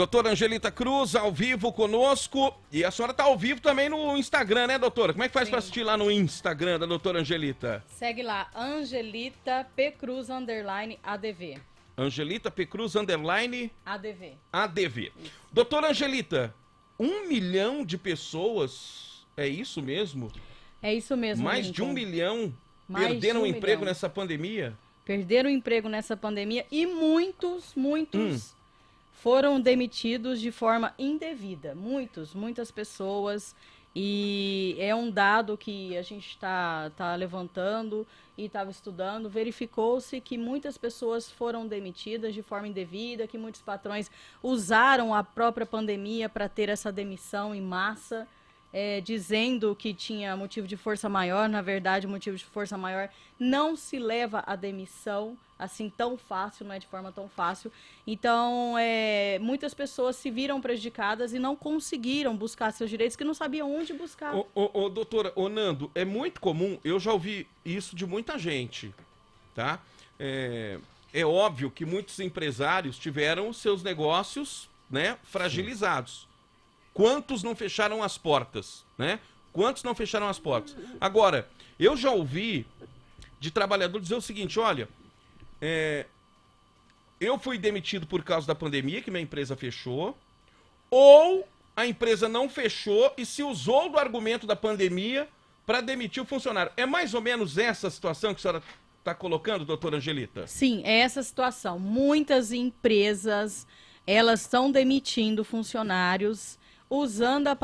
Doutora Angelita Cruz, ao vivo conosco. E a senhora está ao vivo também no Instagram, né, doutora? Como é que faz para assistir lá no Instagram da doutora Angelita? Segue lá, Angelita P. Cruz, _ ADV. Angelita P. Cruz, _ ADV. ADV. Doutora Angelita, 1 milhão de pessoas, é isso mesmo? É isso mesmo, Mais Lincoln. de 1 milhão Mais perderam o de 1 emprego milhão. nessa pandemia? Perderam o emprego nessa pandemia e muitos foram demitidos de forma indevida. Muitas pessoas. E é um dado que a gente tá levantando e estava estudando. Verificou-se que muitas pessoas foram demitidas de forma indevida, que muitos patrões usaram a própria pandemia para ter essa demissão em massa. Dizendo que tinha motivo de força maior. Na verdade, o motivo de força maior não se leva à demissão assim tão fácil, não é de forma tão fácil. Então, muitas pessoas se viram prejudicadas e não conseguiram buscar seus direitos, que não sabiam onde buscar. Doutora, Nando, é muito comum, eu já ouvi isso de muita gente, tá? É óbvio que muitos empresários tiveram seus negócios, né, fragilizados. Sim. Quantos não fecharam as portas, né? Quantos não fecharam as portas? Agora, eu já ouvi de trabalhador dizer o seguinte, olha, eu fui demitido por causa da pandemia, que minha empresa fechou, ou a empresa não fechou e se usou do argumento da pandemia para demitir o funcionário. É mais ou menos essa situação que a senhora está colocando, doutora Angelita? Sim, é essa situação. Muitas empresas, elas estão demitindo funcionários usando a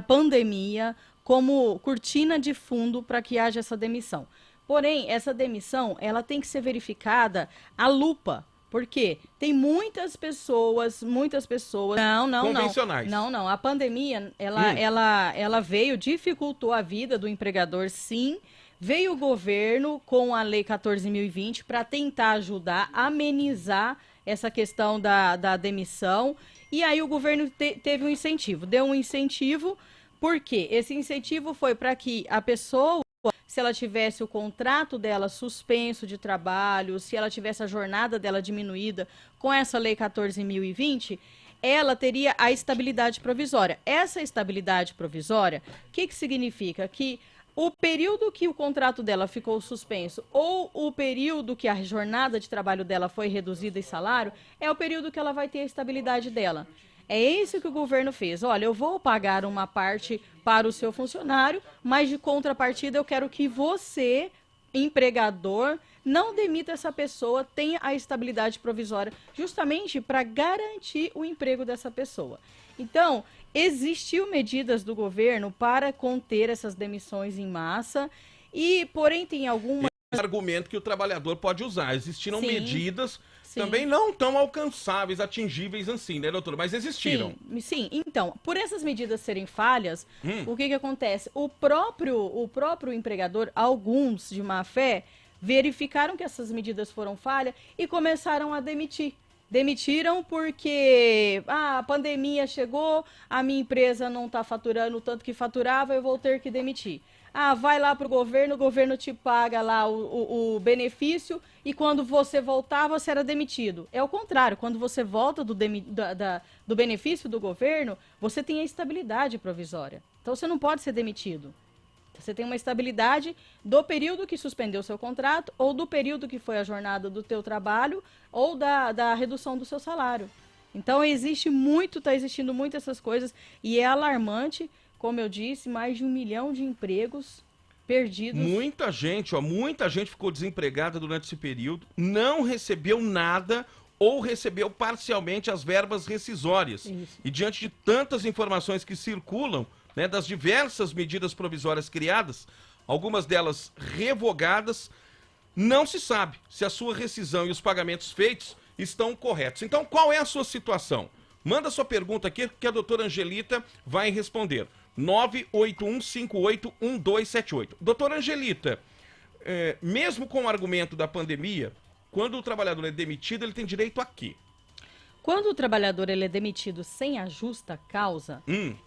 pandemia como cortina de fundo para que haja essa demissão. Porém, essa demissão, ela tem que ser verificada à lupa. Por quê? Tem muitas pessoas... Convencionais. Não. A pandemia, ela veio, dificultou a vida do empregador, sim. Veio o governo com a Lei 14.020 para tentar ajudar, amenizar essa questão da demissão. E aí o governo teve um incentivo, deu um incentivo, por quê? Esse incentivo foi para que a pessoa, se ela tivesse o contrato dela suspenso de trabalho, se ela tivesse a jornada dela diminuída com essa Lei 14.020, ela teria a estabilidade provisória. Essa estabilidade provisória, o que significa? Que o período que o contrato dela ficou suspenso ou o período que a jornada de trabalho dela foi reduzida em salário é o período que ela vai ter a estabilidade dela. É isso que o governo fez. Olha, eu vou pagar uma parte para o seu funcionário, mas de contrapartida eu quero que você, empregador, não demita essa pessoa, tenha a estabilidade provisória, justamente para garantir o emprego dessa pessoa. Então, existiu medidas do governo para conter essas demissões em massa, porém tem algumas... Esse argumento que o trabalhador pode usar. Existiram medidas também Sim. não tão alcançáveis, atingíveis assim, né, doutora? Mas existiram. Sim. Então, por essas medidas serem falhas, o que acontece? O próprio empregador, alguns de má fé, verificaram que essas medidas foram falhas e começaram a demitir. Demitiram porque a pandemia chegou, a minha empresa não está faturando o tanto que faturava, eu vou ter que demitir. Vai lá para o governo te paga lá o benefício e quando você voltar, você era demitido. É o contrário, quando você volta do benefício do governo, você tem a estabilidade provisória. Então você não pode ser demitido. Você tem uma estabilidade do período que suspendeu o seu contrato ou do período que foi a jornada do teu trabalho ou da redução do seu salário. Então está existindo muito essas coisas e é alarmante, como eu disse, mais de 1 milhão de empregos perdidos. Muita gente ficou desempregada durante esse período, não recebeu nada ou recebeu parcialmente as verbas rescisórias. Isso. E diante de tantas informações que circulam, né, das diversas medidas provisórias criadas, algumas delas revogadas, não se sabe se a sua rescisão e os pagamentos feitos estão corretos. Então, qual é a sua situação? Manda sua pergunta aqui que a doutora Angelita vai responder. 981581278. Doutora Angelita, mesmo com o argumento da pandemia, quando o trabalhador é demitido, ele tem direito a quê? Quando o trabalhador ele é demitido sem a justa causa,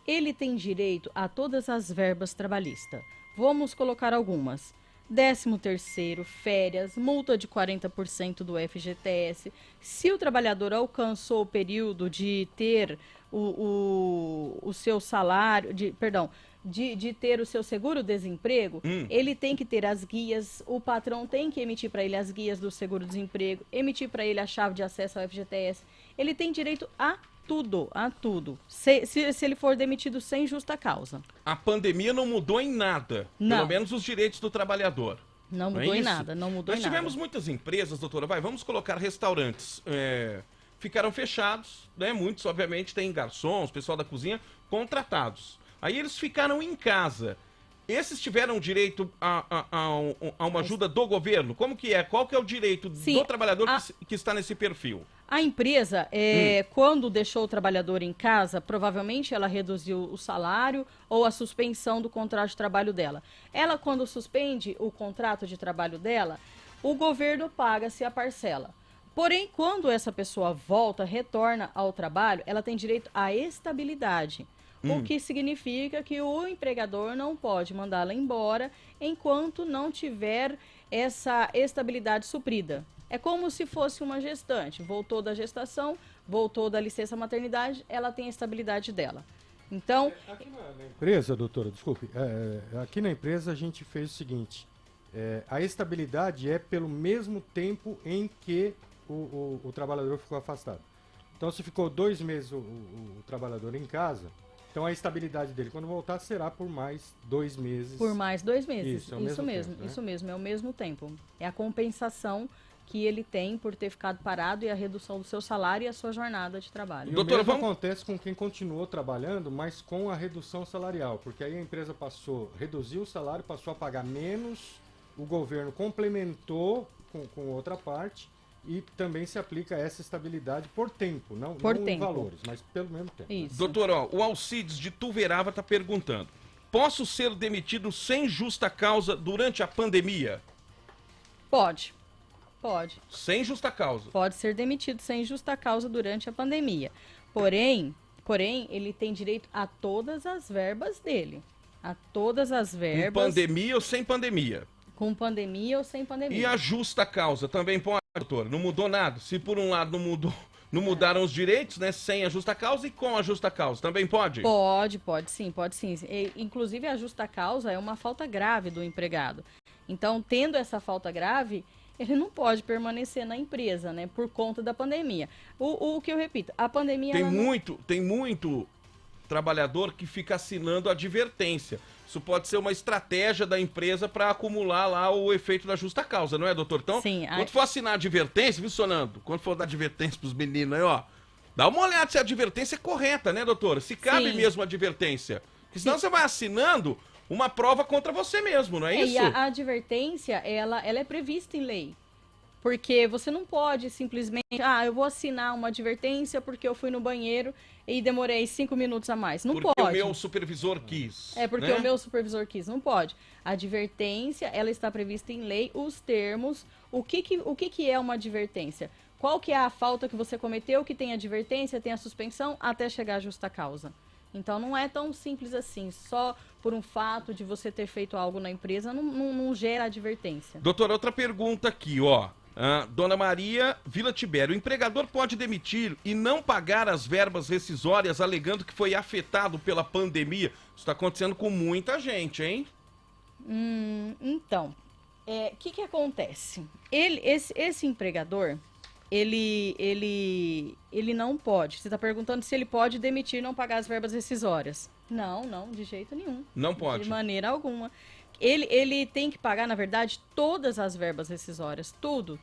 ele tem direito a todas as verbas trabalhistas. Vamos colocar algumas. 13º, férias, multa de 40% do FGTS. Se o trabalhador alcançou o período de ter o seu salário, de ter o seu seguro-desemprego, ele tem que ter as guias, o patrão tem que emitir para ele as guias do seguro-desemprego, emitir para ele a chave de acesso ao FGTS. Ele tem direito a tudo, se ele for demitido sem justa causa. A pandemia não mudou em nada, não. Pelo menos os direitos do trabalhador. Não mudou em nada, não mudou em nada. Nós tivemos muitas empresas, doutora, vamos colocar restaurantes, ficaram fechados, né? Muitos, obviamente, têm garçons, pessoal da cozinha, contratados. Aí eles ficaram em casa. Esses tiveram direito a uma ajuda do governo? Como que é? Qual que é o direito do trabalhador que está nesse perfil? A empresa, quando deixou o trabalhador em casa, provavelmente ela reduziu o salário ou a suspensão do contrato de trabalho dela. Ela, quando suspende o contrato de trabalho dela, o governo paga-se a parcela. Porém, quando essa pessoa retorna ao trabalho, ela tem direito à estabilidade. O que significa que o empregador não pode mandá-la embora enquanto não tiver essa estabilidade suprida. É como se fosse uma gestante. Voltou da gestação, voltou da licença maternidade, ela tem a estabilidade dela. Então... Aqui na empresa, doutora, desculpe, aqui na empresa a gente fez o seguinte, a estabilidade é pelo mesmo tempo em que o trabalhador ficou afastado. Então, se ficou 2 meses o trabalhador em casa... Então a estabilidade dele quando voltar será por mais 2 meses. Por mais 2 meses. Isso mesmo, tempo, né? Isso mesmo, é o mesmo tempo. É a compensação que ele tem por ter ficado parado e a redução do seu salário e a sua jornada de trabalho. E doutora, o mesmo acontece com quem continuou trabalhando, mas com a redução salarial, porque aí a empresa reduziu o salário, passou a pagar menos, o governo complementou com outra parte. E também se aplica essa estabilidade por tempo, não em valores, mas pelo mesmo tempo. Isso. Doutor, o Alcides de Tuverava está perguntando: posso ser demitido sem justa causa durante a pandemia? Pode. Sem justa causa? Pode ser demitido sem justa causa durante a pandemia. Porém, ele tem direito a todas as verbas dele. A todas as verbas. Com pandemia ou sem pandemia? Com pandemia ou sem pandemia. E a justa causa também pode, doutor? Não mudou nada? Se por um lado não mudaram os direitos, né? Sem a justa causa e com a justa causa, também pode? Pode sim. Inclusive a justa causa é uma falta grave do empregado. Então, tendo essa falta grave, ele não pode permanecer na empresa, né? Por conta da pandemia. O que eu repito, a pandemia... Tem muito trabalhador que fica assinando advertência. Isso pode ser uma estratégia da empresa para acumular lá o efeito da justa causa, não é, doutor? Então, sim, quando for assinar advertência, viu, Sonando? Quando for dar advertência pros meninos aí, ó, dá uma olhada se a advertência é correta, né, doutora? Se cabe mesmo a advertência. Porque senão você vai assinando uma prova contra você mesmo, não é isso? E a advertência, ela é prevista em lei. Porque você não pode simplesmente, eu vou assinar uma advertência porque eu fui no banheiro e demorei 5 minutos a mais. Não pode. Porque o meu supervisor quis. Porque o meu supervisor quis. Não pode. A advertência, ela está prevista em lei, os termos. O que é uma advertência? Qual que é a falta que você cometeu que tem advertência, tem a suspensão, até chegar à justa causa? Então não é tão simples assim. Só por um fato de você ter feito algo na empresa não gera advertência. Doutora, outra pergunta aqui, ó. Dona Maria Vila Tibério, o empregador pode demitir e não pagar as verbas rescisórias alegando que foi afetado pela pandemia? Isso está acontecendo com muita gente, hein? Então, o que acontece? Esse empregador, ele não pode. Você está perguntando se ele pode demitir e não pagar as verbas rescisórias. Não, de jeito nenhum. Não pode. De maneira alguma. Ele tem que pagar, na verdade, todas as verbas rescisórias. Tudo.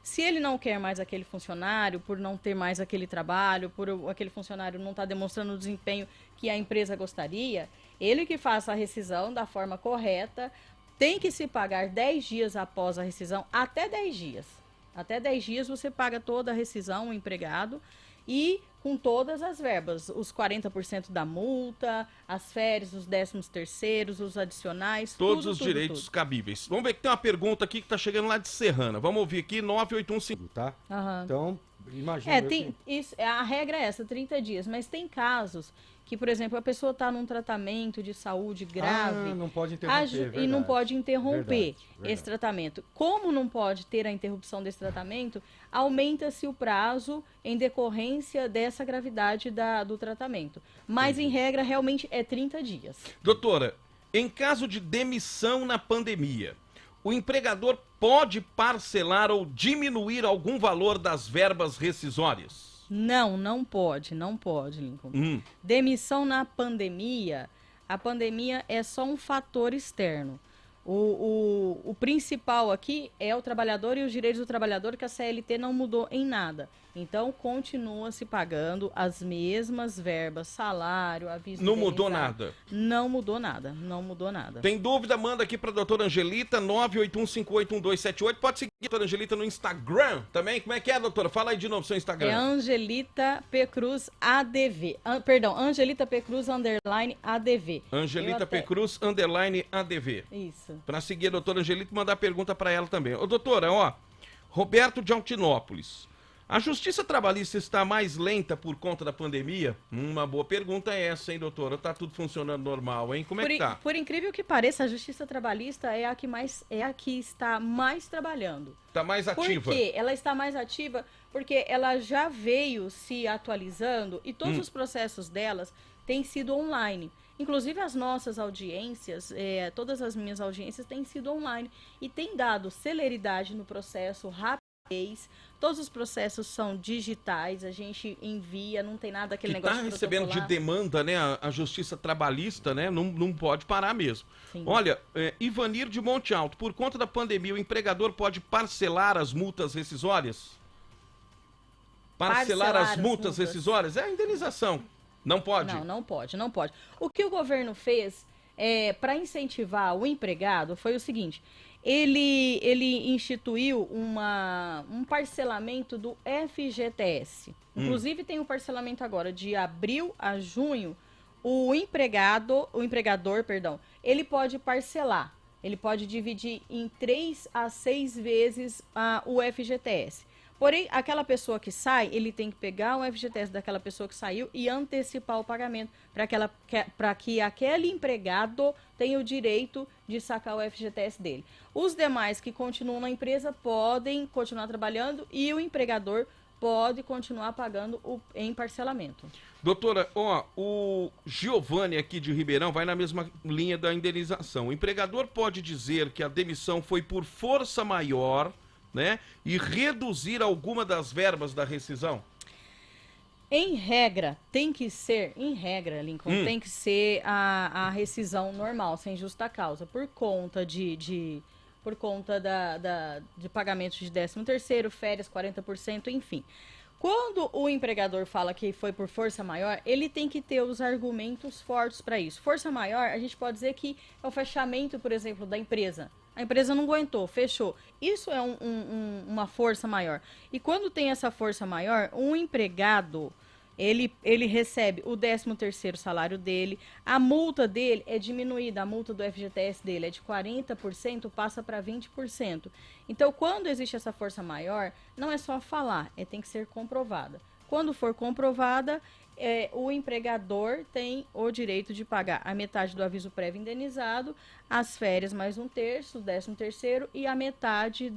Se ele não quer mais aquele funcionário, por não ter mais aquele trabalho, por aquele funcionário não estar demonstrando o desempenho que a empresa gostaria, ele que faça a rescisão da forma correta, tem que se pagar 10 dias após a rescisão, até 10 dias. Até 10 dias você paga toda a rescisão, o empregado, e com todas as verbas, os 40% da multa, as férias, os 13º, os adicionais, todos os direitos cabíveis. Vamos ver que tem uma pergunta aqui que está chegando lá de Serrana. Vamos ouvir aqui, 9815. Tá? Então, Imagina. A regra é essa, 30 dias, mas tem casos que, por exemplo, a pessoa está num tratamento de saúde grave. Não pode interromper. E não pode interromper Verdade. esse tratamento. Como não pode ter a interrupção desse tratamento, aumenta-se o prazo em decorrência dessa gravidade do tratamento. Mas, em regra, realmente é 30 dias. Doutora, em caso de demissão na pandemia, o empregador pode parcelar ou diminuir algum valor das verbas rescisórias? Não pode, Lincoln. Demissão na pandemia, a pandemia é só um fator externo. O principal aqui é o trabalhador e os direitos do trabalhador, que a CLT não mudou em nada. Então, continua se pagando as mesmas verbas, salário, aviso. Não mudou nada? Não mudou nada. Tem dúvida? Manda aqui para a doutora Angelita, 981581278. Pode seguir a doutora Angelita no Instagram também. Como é que é, doutora? Fala aí de novo seu Instagram. É Angelita P. Cruz ADV. Angelita P. Cruz _ADV. Angelita P. Cruz _ADV. Isso. Para seguir a doutora Angelita e mandar pergunta para ela também. Ô, doutora, Roberto de Altinópolis. A justiça trabalhista está mais lenta por conta da pandemia? Uma boa pergunta é essa, hein, doutora? Tá tudo funcionando normal, hein? Como é que tá? Por incrível que pareça, a justiça trabalhista é a que está mais trabalhando. Está mais ativa. Por quê? Ela está mais ativa porque ela já veio se atualizando e todos os processos delas têm sido online. Inclusive as nossas audiências, todas as minhas audiências têm sido online e tem dado celeridade no processo, rapidez. Todos os processos são digitais, a gente envia, não tem nada aquele negócio de recebendo de demanda, né? A justiça trabalhista, né? Não pode parar mesmo. Sim. Olha, Ivanir de Monte Alto, por conta da pandemia, o empregador pode parcelar as multas rescisórias? Parcelar as multas rescisórias? É a indenização. Não pode? Não pode. O que o governo fez para incentivar o empregado foi o seguinte: ele instituiu um parcelamento do FGTS. Inclusive tem um parcelamento agora de abril a junho. O empregador, ele pode parcelar. Ele pode dividir em 3 a 6 vezes o FGTS. Porém, aquela pessoa que sai, ele tem que pegar o FGTS daquela pessoa que saiu e antecipar o pagamento para que aquele empregado tenha o direito de sacar o FGTS dele. Os demais que continuam na empresa podem continuar trabalhando e o empregador pode continuar pagando em parcelamento. Doutora, o Giovanni aqui de Ribeirão vai na mesma linha da indenização. O empregador pode dizer que a demissão foi por força maior, né, e reduzir alguma das verbas da rescisão? Em regra, Lincoln, tem que ser a rescisão normal, sem justa causa, por conta de pagamentos de 13º, férias, 40%, enfim. Quando o empregador fala que foi por força maior, ele tem que ter os argumentos fortes para isso. Força maior, a gente pode dizer que é o fechamento, por exemplo, da empresa. A empresa não aguentou, fechou. Isso é uma força maior. E quando tem essa força maior, um empregado, ele recebe o 13º salário dele, a multa dele é diminuída, a multa do FGTS dele é de 40%, passa para 20%. Então, quando existe essa força maior, não é só falar, tem que ser comprovada. Quando for comprovada, o empregador tem o direito de pagar a metade do aviso prévio indenizado, as férias mais 1/3, o 13º e a metade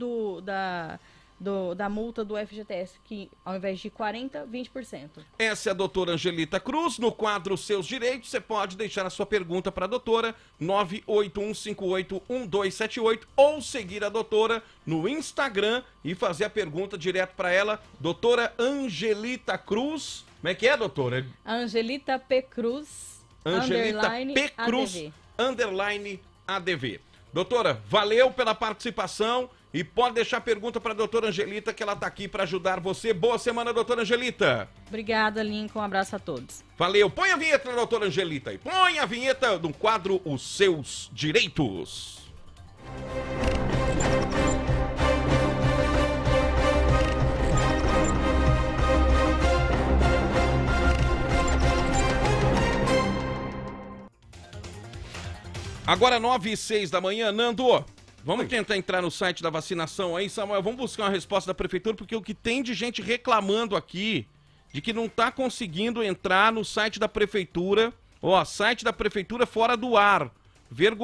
da multa do FGTS, que ao invés de 40%, 20%. Essa é a doutora Angelita Cruz. No quadro Seus Direitos, você pode deixar a sua pergunta para a doutora, 981581278, ou seguir a doutora no Instagram e fazer a pergunta direto para ela, doutora Angelita Cruz. Como é que é, doutora? Angelita P. Cruz, _ADV. Doutora, valeu pela participação e pode deixar a pergunta para a doutora Angelita, que ela está aqui para ajudar você. Boa semana, doutora Angelita. Obrigada, Lincoln. Um abraço a todos. Valeu. Põe a vinheta, doutora Angelita. E põe a vinheta do quadro Os Seus Direitos. Agora 9h06 da manhã, Nando. Vamos tentar entrar no site da vacinação aí, Samuel. Vamos buscar uma resposta da prefeitura, porque o que tem de gente reclamando aqui de que não está conseguindo entrar no site da prefeitura. Ó, site da prefeitura fora do ar. Vergonha.